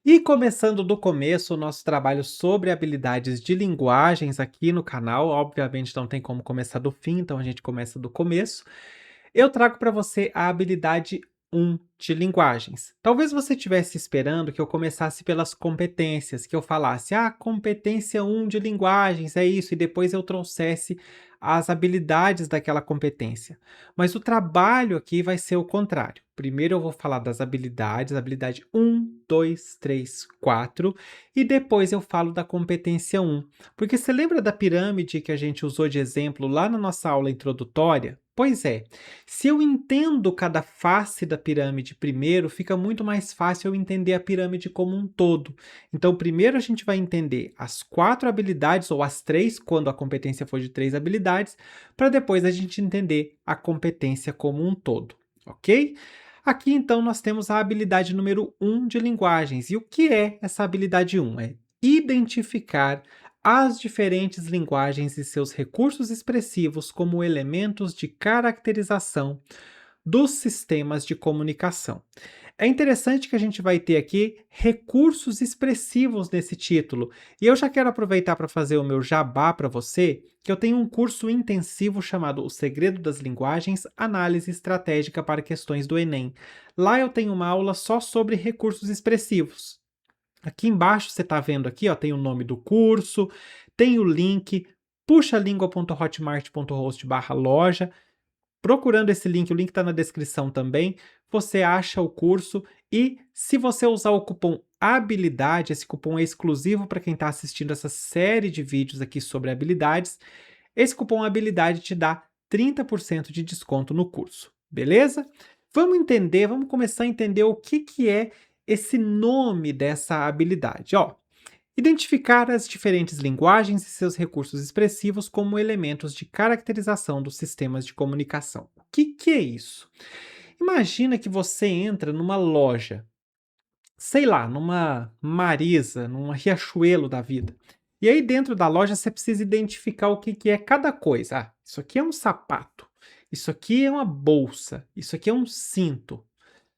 E começando do começo, o nosso trabalho sobre habilidades de linguagens aqui no canal, obviamente não tem como começar do fim, então a gente começa do começo. Eu trago para você a habilidade 1 de linguagens. Talvez você estivesse esperando que eu começasse pelas competências, que eu falasse, competência 1 de linguagens, é isso, e depois eu trouxesse as habilidades daquela competência. Mas o trabalho aqui vai ser o contrário. Primeiro eu vou falar das habilidades, habilidade 1, 2, 3, 4, e depois eu falo da competência 1. Porque você lembra da pirâmide que a gente usou de exemplo lá na nossa aula introdutória? Pois é, se eu entendo cada face da pirâmide primeiro, fica muito mais fácil eu entender a pirâmide como um todo. Então, primeiro a gente vai entender as 4 habilidades, ou as 3, quando a competência for de 3 habilidades, para depois a gente entender a competência como um todo, ok? Aqui então nós temos a habilidade número 1 de linguagens. E o que é essa habilidade 1? É identificar as diferentes linguagens e seus recursos expressivos como elementos de caracterização dos sistemas de comunicação. É interessante que a gente vai ter aqui recursos expressivos nesse título, e eu já quero aproveitar para fazer o meu jabá para você, que eu tenho um curso intensivo chamado O Segredo das Linguagens, Análise Estratégica para Questões do Enem. Lá eu tenho uma aula só sobre recursos expressivos. Aqui embaixo você está vendo aqui, ó, tem o nome do curso, tem o link, puxalingua.hotmart.host/loja. Procurando esse link, o link está na descrição também, você acha o curso e se você usar o cupom habilidade, esse cupom é exclusivo para quem está assistindo essa série de vídeos aqui sobre habilidades, esse cupom habilidade te dá 30% de desconto no curso, beleza? Vamos começar a entender o que é esse nome dessa habilidade. Ó, identificar as diferentes linguagens e seus recursos expressivos como elementos de caracterização dos sistemas de comunicação. O que é isso? Imagina que você entra numa loja, sei lá, numa Marisa, num Riachuelo da vida. E aí dentro da loja você precisa identificar o que é cada coisa. Isso aqui é um sapato, isso aqui é uma bolsa, isso aqui é um cinto.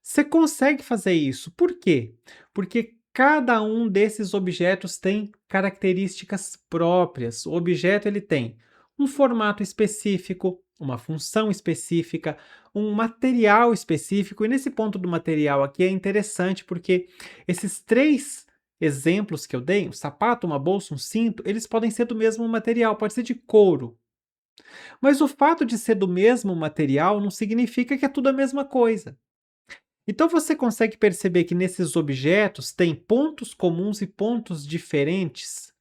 Você consegue fazer isso. Por quê? Porque cada um desses objetos tem características próprias. O objeto ele tem um formato específico, uma função específica, um material específico. E nesse ponto do material aqui é interessante porque esses 3 exemplos que eu dei, um sapato, uma bolsa, um cinto, eles podem ser do mesmo material, pode ser de couro. Mas o fato de ser do mesmo material não significa que é tudo a mesma coisa. Então você consegue perceber que nesses objetos tem pontos comuns e pontos diferentes?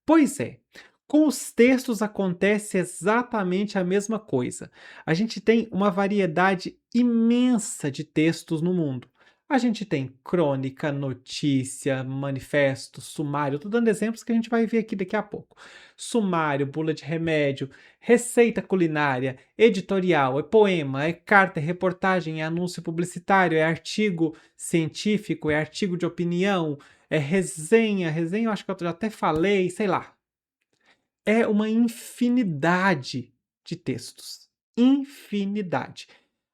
Pois é, com os textos acontece exatamente a mesma coisa. A gente tem uma variedade imensa de textos no mundo. A gente tem crônica, notícia, manifesto, sumário, estou dando exemplos que a gente vai ver aqui daqui a pouco. Sumário, bula de remédio, receita culinária, editorial, é poema, é carta, é reportagem, é anúncio publicitário, é artigo científico, é artigo de opinião, é resenha eu acho que eu já até falei, sei lá. É uma infinidade de textos. Infinidade.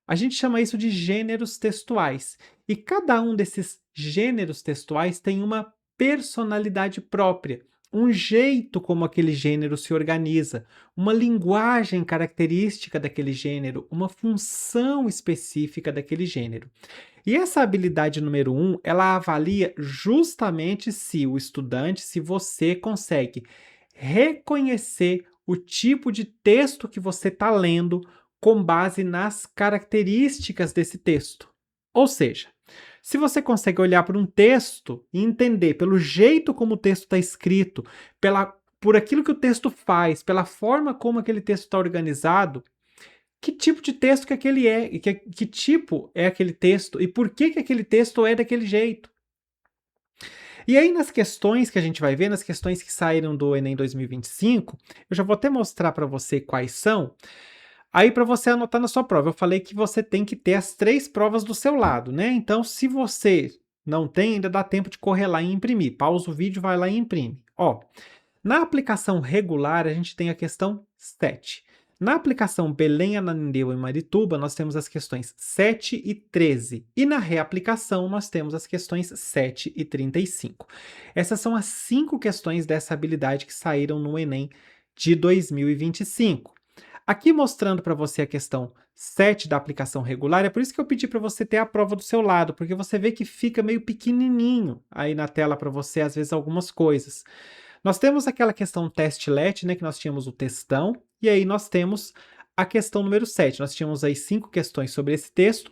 A gente chama isso de gêneros textuais. E cada um desses gêneros textuais tem uma personalidade própria, um jeito como aquele gênero se organiza, uma linguagem característica daquele gênero, uma função específica daquele gênero. E essa habilidade número 1, ela avalia justamente se o estudante, se você consegue reconhecer o tipo de texto que você está lendo com base nas características desse texto. Ou seja, se você consegue olhar para um texto e entender pelo jeito como o texto está escrito, por aquilo que o texto faz, pela forma como aquele texto está organizado, que tipo de texto que aquele é, e que tipo é aquele texto, e por que aquele texto é daquele jeito. E aí nas questões que a gente vai ver, nas questões que saíram do Enem 2025, eu já vou até mostrar para você quais são, aí para você anotar na sua prova. Eu falei que você tem que ter as 3 provas do seu lado, né? Então se você não tem, ainda dá tempo de correr lá e imprimir. Pausa o vídeo, vai lá e imprime. Ó, na aplicação regular a gente tem a questão 7. Na aplicação Belém, Ananindeua e Marituba, nós temos as questões 7 e 13. E na reaplicação, nós temos as questões 7 e 35. Essas são as 5 questões dessa habilidade que saíram no Enem de 2025. Aqui mostrando para você a questão 7 da aplicação regular, é por isso que eu pedi para você ter a prova do seu lado, porque você vê que fica meio pequenininho aí na tela para você, às vezes, algumas coisas. Nós temos aquela questão teste-let, né, que nós tínhamos o textão, e aí nós temos a questão número 7. Nós tínhamos aí 5 questões sobre esse texto.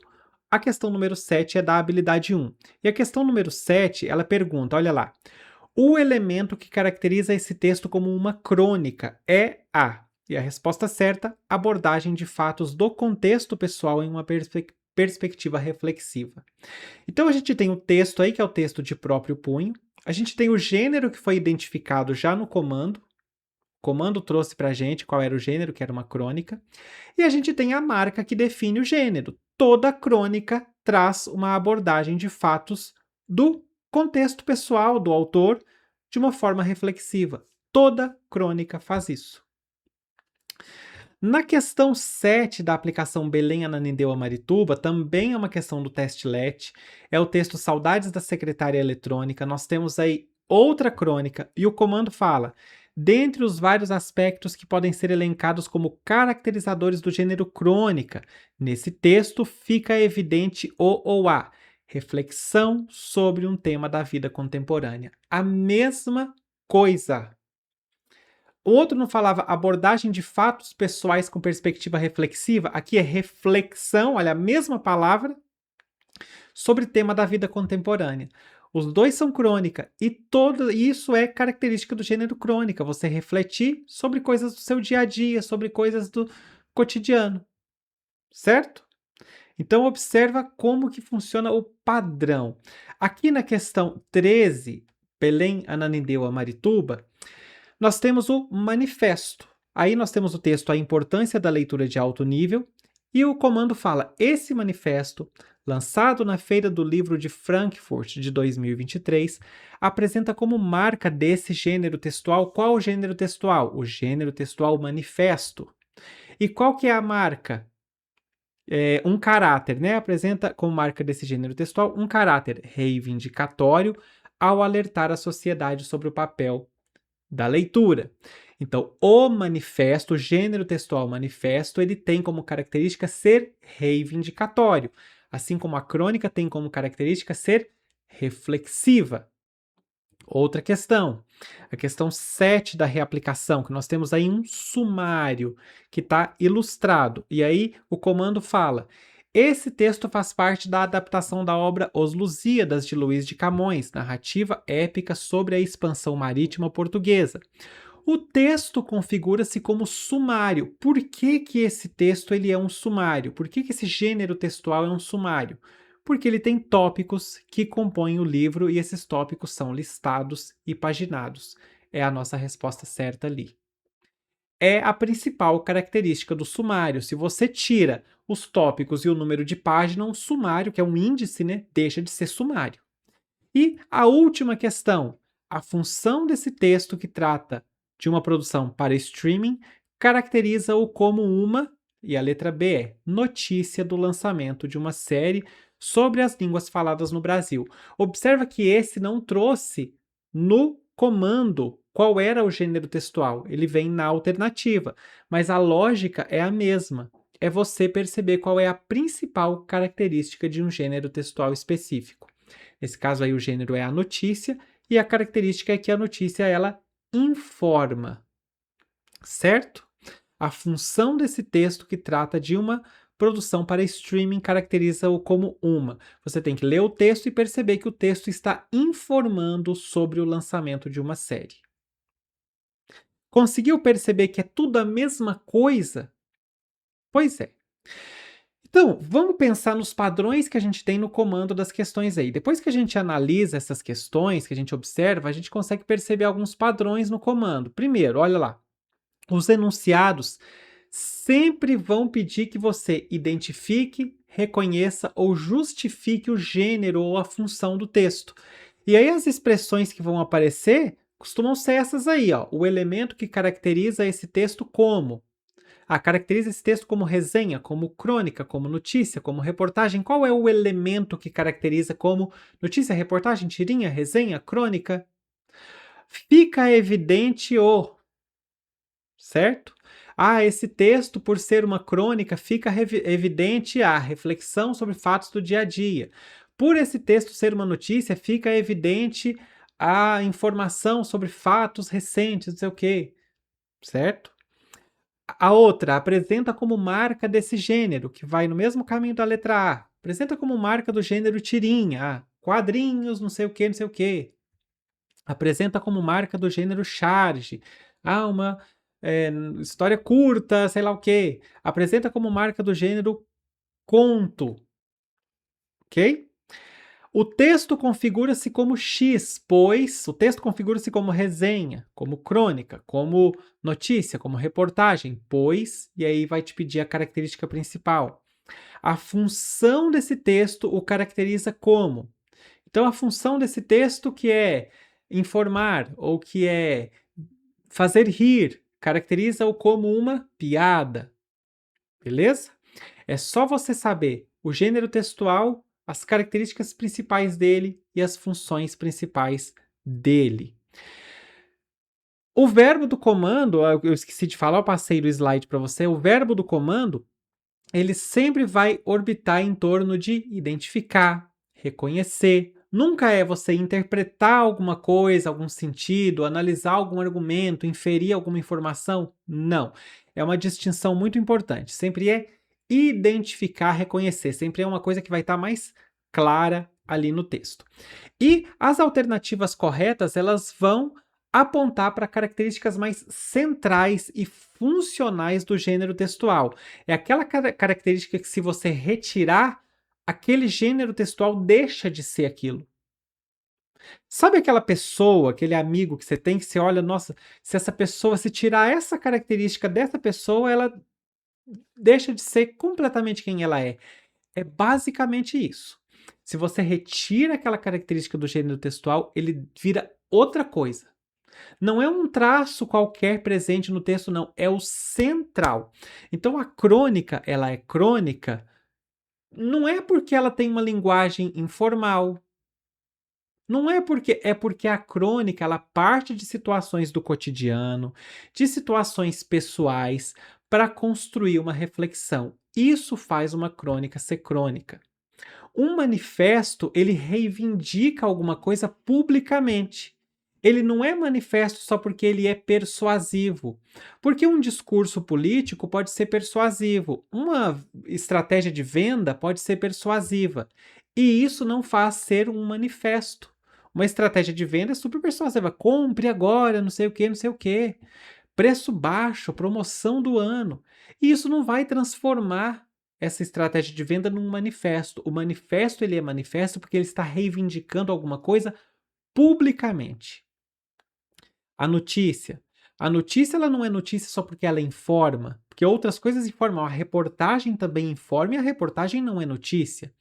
A questão número 7 é da habilidade 1. E a questão número 7, ela pergunta, olha lá, o elemento que caracteriza esse texto como uma crônica é a... E a resposta certa, abordagem de fatos do contexto pessoal em uma perspectiva reflexiva. Então a gente tem um texto aí, que é o texto de próprio punho. A gente tem o gênero que foi identificado já no comando. O comando trouxe para a gente qual era o gênero, que era uma crônica. E a gente tem a marca que define o gênero. Toda crônica traz uma abordagem de fatos do contexto pessoal do autor de uma forma reflexiva. Toda crônica faz isso. Na questão 7 da aplicação Belém, Ananindeua, Marituba, também é uma questão do teste-let, é o texto Saudades da Secretária Eletrônica. Nós temos aí outra crônica e o comando fala: dentre os vários aspectos que podem ser elencados como caracterizadores do gênero crônica, nesse texto fica evidente o ou a reflexão sobre um tema da vida contemporânea. A mesma coisa. O outro não falava abordagem de fatos pessoais com perspectiva reflexiva? Aqui é reflexão, olha, a mesma palavra, sobre tema da vida contemporânea. Os dois são crônica e todo isso é característica do gênero crônica, você refletir sobre coisas do seu dia a dia, sobre coisas do cotidiano, certo? Então observa como que funciona o padrão. Aqui na questão 13, Belém, Ananindeua, Marituba, nós temos o manifesto. Aí nós temos o texto A Importância da Leitura de Alto Nível, e o comando fala: esse manifesto, lançado na Feira do Livro de Frankfurt de 2023, apresenta como marca desse gênero textual qual o gênero textual? O gênero textual manifesto. E qual que é a marca? Um caráter, né? Apresenta como marca desse gênero textual um caráter reivindicatório ao alertar a sociedade sobre o papel da leitura. Então, o manifesto, o gênero textual manifesto, ele tem como característica ser reivindicatório, assim como a crônica tem como característica ser reflexiva. Outra questão, a questão 7 da reaplicação, que nós temos aí um sumário que está ilustrado, e aí o comando fala: esse texto faz parte da adaptação da obra Os Lusíadas, de Luís de Camões, narrativa épica sobre a expansão marítima portuguesa. O texto configura-se como sumário. Por que que esse texto ele é um sumário? Por que que esse gênero textual é um sumário? Porque ele tem tópicos que compõem o livro e esses tópicos são listados e paginados. É a nossa resposta certa ali. É a principal característica do sumário. Se você tira os tópicos e o número de página, um sumário, que é um índice, né, deixa de ser sumário. E a última questão, a função desse texto que trata de uma produção para streaming caracteriza-o como uma, e a letra B é notícia do lançamento de uma série sobre as línguas faladas no Brasil. Observa que esse não trouxe no comando qual era o gênero textual, ele vem na alternativa, mas a lógica é a mesma. É você perceber qual é a principal característica de um gênero textual específico. Nesse caso aí o gênero é a notícia e a característica é que a notícia ela informa, certo? A função desse texto que trata de uma produção para streaming caracteriza-o como uma. Você tem que ler o texto e perceber que o texto está informando sobre o lançamento de uma série. Conseguiu perceber que é tudo a mesma coisa? Pois é. Então, vamos pensar nos padrões que a gente tem no comando das questões aí. Depois que a gente analisa essas questões, que a gente observa, a gente consegue perceber alguns padrões no comando. Primeiro, olha lá, os enunciados sempre vão pedir que você identifique, reconheça ou justifique o gênero ou a função do texto. E aí as expressões que vão aparecer costumam ser essas aí, ó, o elemento que caracteriza esse texto como. Caracteriza esse texto como resenha, como crônica, como notícia, como reportagem. Qual é o elemento que caracteriza como notícia, reportagem, tirinha, resenha, crônica? Fica evidente o, certo? Esse texto, por ser uma crônica, fica evidente a reflexão sobre fatos do dia a dia. Por esse texto ser uma notícia, fica evidente a informação sobre fatos recentes, não sei o quê, certo? A outra apresenta como marca desse gênero, que vai no mesmo caminho da letra A. Apresenta como marca do gênero tirinha, quadrinhos, não sei o que, não sei o que. Apresenta como marca do gênero charge. Uma história curta, sei lá o que. Apresenta como marca do gênero conto. Ok? O texto configura-se como X, pois o texto configura-se como resenha, como crônica, como notícia, como reportagem, pois, e aí vai te pedir a característica principal. A função desse texto o caracteriza como. Então, a função desse texto que é informar ou que é fazer rir, caracteriza-o como uma piada. Beleza? É só você saber o gênero textual, as características principais dele e as funções principais dele. O verbo do comando, eu esqueci de falar, eu passei do slide para você. O verbo do comando, ele sempre vai orbitar em torno de identificar, reconhecer. Nunca é você interpretar alguma coisa, algum sentido, analisar algum argumento, inferir alguma informação. Não. É uma distinção muito importante. Sempre é identificar, reconhecer. Sempre é uma coisa que vai estar mais clara ali no texto. E as alternativas corretas, elas vão apontar para características mais centrais e funcionais do gênero textual. É aquela característica que, se você retirar, aquele gênero textual deixa de ser aquilo. Sabe aquela pessoa, aquele amigo que você tem, que você olha, nossa, se essa pessoa, se tirar essa característica dessa pessoa, ela deixa de ser completamente quem ela é. É basicamente isso. Se você retira aquela característica do gênero textual, ele vira outra coisa. Não é um traço qualquer presente no texto, não. É o central. Então, a crônica, ela é crônica, não é porque ela tem uma linguagem informal. Não é porque a crônica, ela parte de situações do cotidiano, de situações pessoais, para construir uma reflexão. Isso faz uma crônica ser crônica. Um manifesto, ele reivindica alguma coisa publicamente. Ele não é manifesto só porque ele é persuasivo. Porque um discurso político pode ser persuasivo, uma estratégia de venda pode ser persuasiva. E isso não faz ser um manifesto. Uma estratégia de venda é super persuasiva. Compre agora, não sei o que, não sei o que. Preço baixo, promoção do ano. E isso não vai transformar essa estratégia de venda num manifesto. O manifesto, ele é manifesto porque ele está reivindicando alguma coisa publicamente. A notícia. A notícia, ela não é notícia só porque ela informa, porque outras coisas informam. A reportagem também informa e a reportagem não é notícia.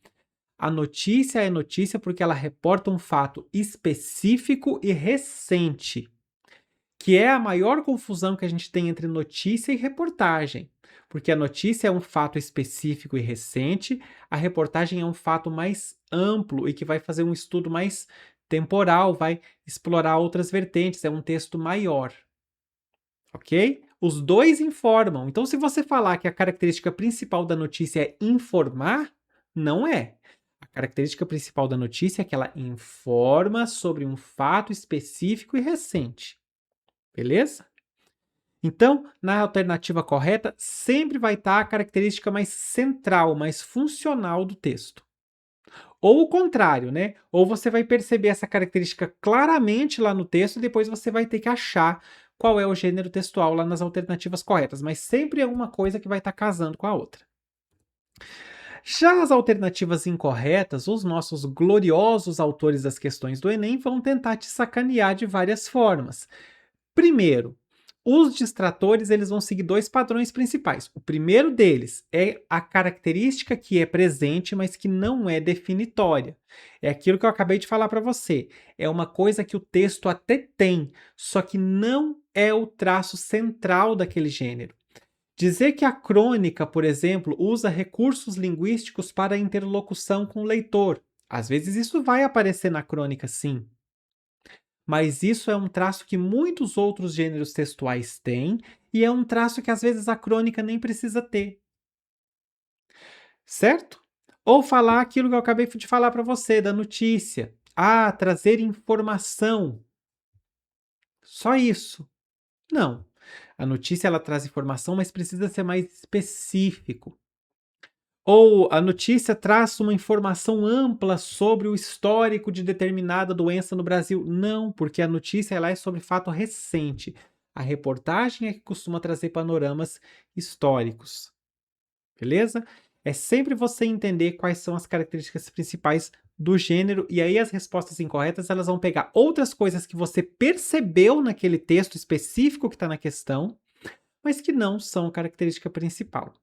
A notícia é notícia porque ela reporta um fato específico e recente, que é a maior confusão que a gente tem entre notícia e reportagem. Porque a notícia é um fato específico e recente, a reportagem é um fato mais amplo e que vai fazer um estudo mais temporal, vai explorar outras vertentes, é um texto maior. Ok? Os dois informam. Então, se você falar que a característica principal da notícia é informar, não é. A característica principal da notícia é que ela informa sobre um fato específico e recente. Beleza? Então, na alternativa correta, sempre vai estar a característica mais central, mais funcional do texto. Ou o contrário, né? Ou você vai perceber essa característica claramente lá no texto e depois você vai ter que achar qual é o gênero textual lá nas alternativas corretas, mas sempre é uma coisa que vai estar casando com a outra. Já as alternativas incorretas, os nossos gloriosos autores das questões do Enem vão tentar te sacanear de várias formas. Primeiro, os distratores, eles vão seguir dois padrões principais. O primeiro deles é a característica que é presente, mas que não é definitória. É aquilo que eu acabei de falar para você. É uma coisa que o texto até tem, só que não é o traço central daquele gênero. Dizer que a crônica, por exemplo, usa recursos linguísticos para interlocução com o leitor. Às vezes isso vai aparecer na crônica, sim, mas isso é um traço que muitos outros gêneros textuais têm e é um traço que às vezes a crônica nem precisa ter, certo? Ou falar aquilo que eu acabei de falar para você, da notícia. Ah, trazer informação. Só isso. Não. A notícia ela traz informação, mas precisa ser mais específico. Ou a notícia traz uma informação ampla sobre o histórico de determinada doença no Brasil. Não, porque a notícia ela é sobre fato recente. A reportagem é que costuma trazer panoramas históricos. Beleza? É sempre você entender quais são as características principais do gênero, e aí as respostas incorretas elas vão pegar outras coisas que você percebeu naquele texto específico que está na questão, mas que não são característica principal.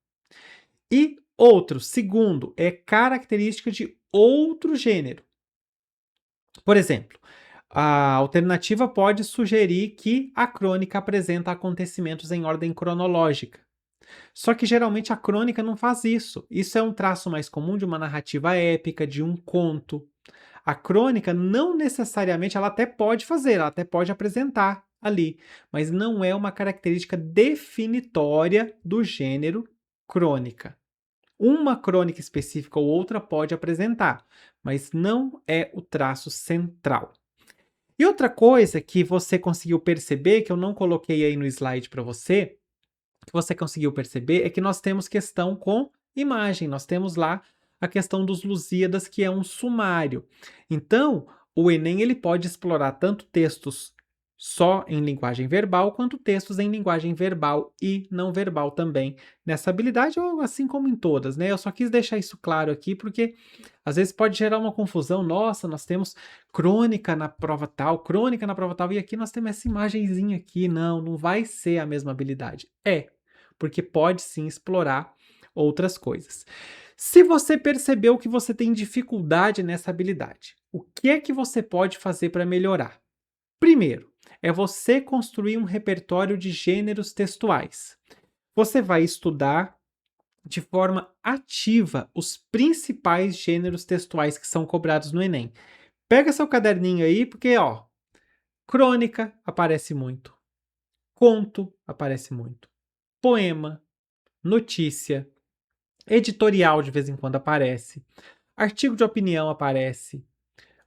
E outro, segundo, é característica de outro gênero. Por exemplo, a alternativa pode sugerir que a crônica apresenta acontecimentos em ordem cronológica. Só que geralmente a crônica não faz isso. Isso é um traço mais comum de uma narrativa épica, de um conto. A crônica não necessariamente, ela até pode fazer, ela até pode apresentar ali, mas não é uma característica definitória do gênero crônica. Uma crônica específica ou outra pode apresentar, mas não é o traço central. E outra coisa que você conseguiu perceber, que eu não coloquei aí no slide para você, que você conseguiu perceber, é que nós temos questão com imagem, nós temos lá a questão dos Lusíadas, que é um sumário. Então, o Enem ele pode explorar tanto textos só em linguagem verbal, quanto textos em linguagem verbal e não verbal também nessa habilidade, ou assim como em todas, né? Eu só quis deixar isso claro aqui, porque às vezes pode gerar uma confusão. Nossa, nós temos crônica na prova tal, crônica na prova tal, e aqui nós temos essa imagenzinha aqui. Não, não vai ser a mesma habilidade. Porque pode sim explorar outras coisas. Se você percebeu que você tem dificuldade nessa habilidade, o que é que você pode fazer para melhorar? Primeiro, é você construir um repertório de gêneros textuais. Você vai estudar de forma ativa os principais gêneros textuais que são cobrados no Enem. Pega seu caderninho aí, porque ó, crônica aparece muito, conto aparece muito, poema, notícia, editorial de vez em quando aparece, artigo de opinião aparece,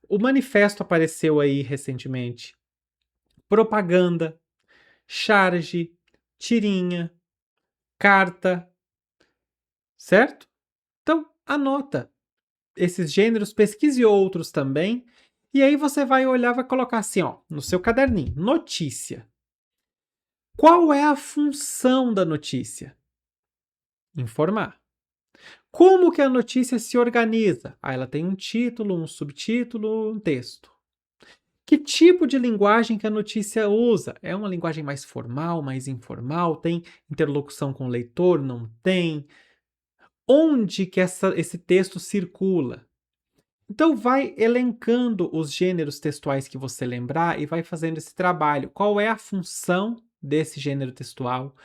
o manifesto apareceu aí recentemente, propaganda, charge, tirinha, carta, certo? Então, anota esses gêneros, pesquise outros também, e aí você vai olhar, vai colocar assim, ó, no seu caderninho, notícia. Qual é a função da notícia? Informar. Como que a notícia se organiza? Ah, ela tem um título, um subtítulo, um texto. Que tipo de linguagem que a notícia usa? É uma linguagem mais formal, mais informal? Tem interlocução com o leitor? Não tem? Onde que esse texto circula? Então vai elencando os gêneros textuais que você lembrar e vai fazendo esse trabalho. Qual é a função desse gênero textual?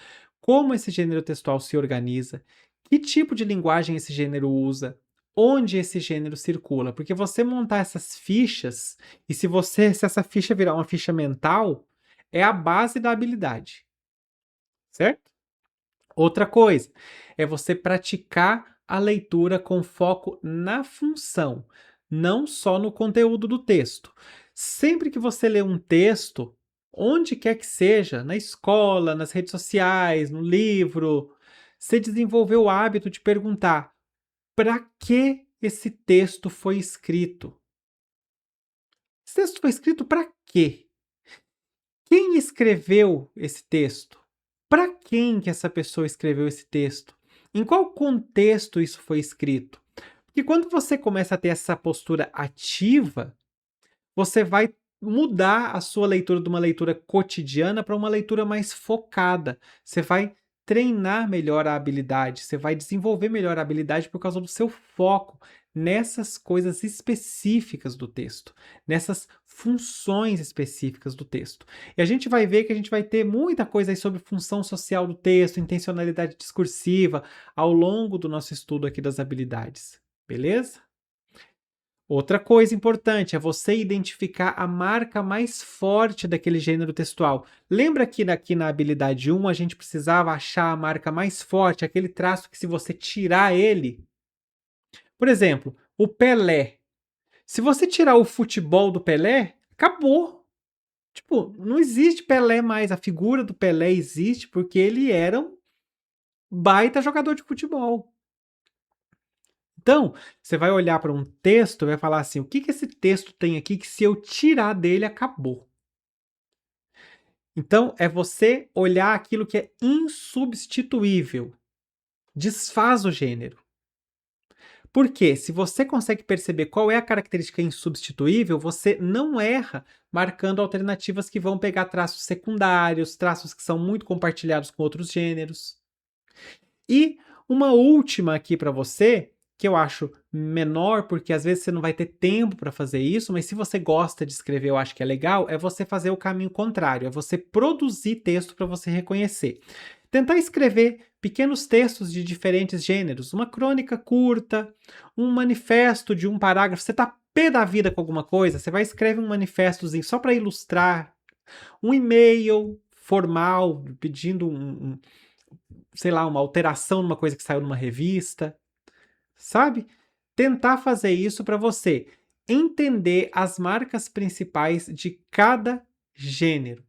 Como esse gênero textual se organiza? Que tipo de linguagem esse gênero usa? Onde esse gênero circula? Porque você montar essas fichas, e se essa ficha virar uma ficha mental, é a base da habilidade, certo? Outra coisa é você praticar a leitura com foco na função, não só no conteúdo do texto. Sempre que você lê um texto, onde quer que seja, na escola, nas redes sociais, no livro, você desenvolveu o hábito de perguntar: para que esse texto foi escrito? Esse texto foi escrito para quê? Quem escreveu esse texto? Para quem que essa pessoa escreveu esse texto? Em qual contexto isso foi escrito? Porque quando você começa a ter essa postura ativa, você vai mudar a sua leitura de uma leitura cotidiana para uma leitura mais focada. Você vai treinar melhor a habilidade, você vai desenvolver melhor a habilidade por causa do seu foco nessas coisas específicas do texto, nessas funções específicas do texto. E a gente vai ver que a gente vai ter muita coisa aí sobre função social do texto, intencionalidade discursiva, ao longo do nosso estudo aqui das habilidades, beleza? Outra coisa importante é você identificar a marca mais forte daquele gênero textual. Lembra que aqui na habilidade 1 a gente precisava achar a marca mais forte, aquele traço que se você tirar ele... Por exemplo, o Pelé. Se você tirar o futebol do Pelé, acabou. Tipo, não existe Pelé mais. A figura do Pelé existe porque ele era um baita jogador de futebol. Então, você vai olhar para um texto e vai falar assim, o que esse texto tem aqui que se eu tirar dele, acabou? Então, é você olhar aquilo que é insubstituível. Desfaz o gênero. Porque se você consegue perceber qual é a característica insubstituível, você não erra marcando alternativas que vão pegar traços secundários, traços que são muito compartilhados com outros gêneros. E uma última aqui para você, que eu acho menor, porque às vezes você não vai ter tempo para fazer isso, mas se você gosta de escrever, eu acho que é legal, é você fazer o caminho contrário, é você produzir texto para você reconhecer. Tentar escrever pequenos textos de diferentes gêneros, uma crônica curta, um manifesto de um parágrafo. Você está pé da vida com alguma coisa, você vai escrever um manifestozinho só para ilustrar, um e-mail formal pedindo sei lá, uma alteração numa coisa que saiu numa revista, sabe? Tentar fazer isso para você entender as marcas principais de cada gênero,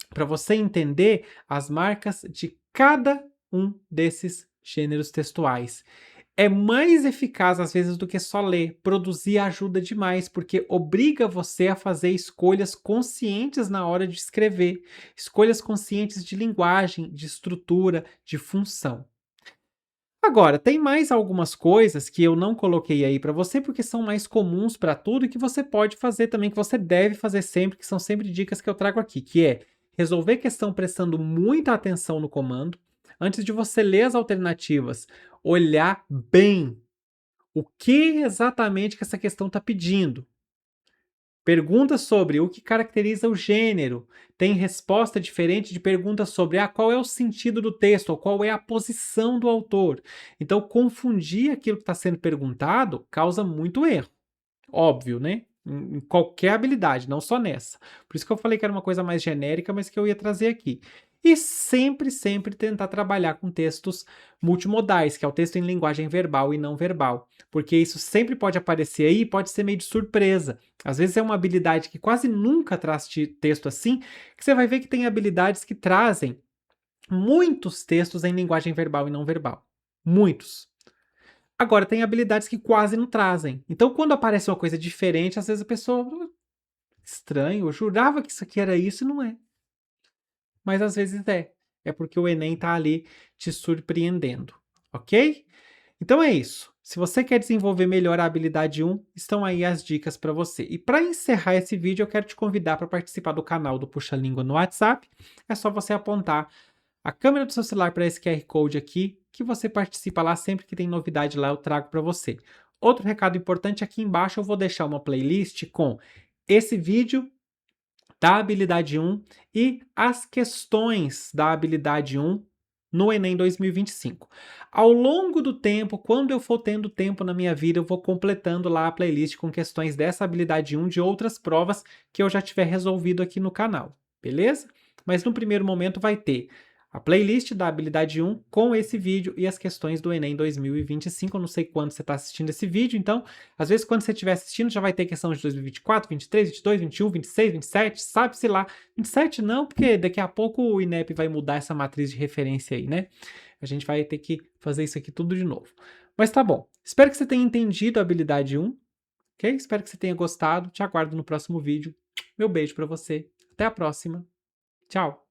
para você entender as marcas de cada um desses gêneros textuais. É mais eficaz às vezes do que só ler. Produzir ajuda demais, porque obriga você a fazer escolhas conscientes na hora de escrever, escolhas conscientes de linguagem, de estrutura, de função. Agora, tem mais algumas coisas que eu não coloquei aí para você, porque são mais comuns para tudo e que você pode fazer também, que você deve fazer sempre, que são sempre dicas que eu trago aqui, que é resolver questão prestando muita atenção no comando. Antes de você ler as alternativas, olhar bem o que exatamente que essa questão está pedindo. Perguntas sobre o que caracteriza o gênero. Tem resposta diferente de perguntas sobre qual é o sentido do texto, ou qual é a posição do autor. Então, confundir aquilo que está sendo perguntado causa muito erro. Óbvio, né? Em qualquer habilidade, não só nessa. Por isso que eu falei que era uma coisa mais genérica, mas que eu ia trazer aqui. E sempre, sempre tentar trabalhar com textos multimodais, que é o texto em linguagem verbal e não verbal. Porque isso sempre pode aparecer aí e pode ser meio de surpresa. Às vezes é uma habilidade que quase nunca traz texto assim, que você vai ver que tem habilidades que trazem muitos textos em linguagem verbal e não verbal. Muitos. Agora, tem habilidades que quase não trazem. Então, quando aparece uma coisa diferente, às vezes a pessoa... Estranho, eu jurava que isso aqui era isso e não é. Mas às vezes é. É porque o Enem está ali te surpreendendo, ok? Então é isso. Se você quer desenvolver melhor a habilidade 1, estão aí as dicas para você. E para encerrar esse vídeo, eu quero te convidar para participar do canal do Puxa Língua no WhatsApp. É só você apontar a câmera do seu celular para esse QR Code aqui, que você participa lá sempre que tem novidade lá, eu trago para você. Outro recado importante, aqui embaixo eu vou deixar uma playlist com esse vídeo da habilidade 1 e as questões da habilidade 1 no Enem 2025. Ao longo do tempo, quando eu for tendo tempo na minha vida, eu vou completando lá a playlist com questões dessa habilidade 1 de outras provas que eu já tiver resolvido aqui no canal, beleza? Mas no primeiro momento vai ter a playlist da habilidade 1 com esse vídeo e as questões do Enem 2025. Eu não sei quando você está assistindo esse vídeo, então, às vezes, quando você estiver assistindo, já vai ter questão de 2024, 23, 22, 21, 26, 27, sabe-se lá. 27 não, porque daqui a pouco o INEP vai mudar essa matriz de referência aí, né? A gente vai ter que fazer isso aqui tudo de novo. Mas tá bom. Espero que você tenha entendido a habilidade 1, ok? Espero que você tenha gostado. Te aguardo no próximo vídeo. Meu beijo para você. Até a próxima. Tchau.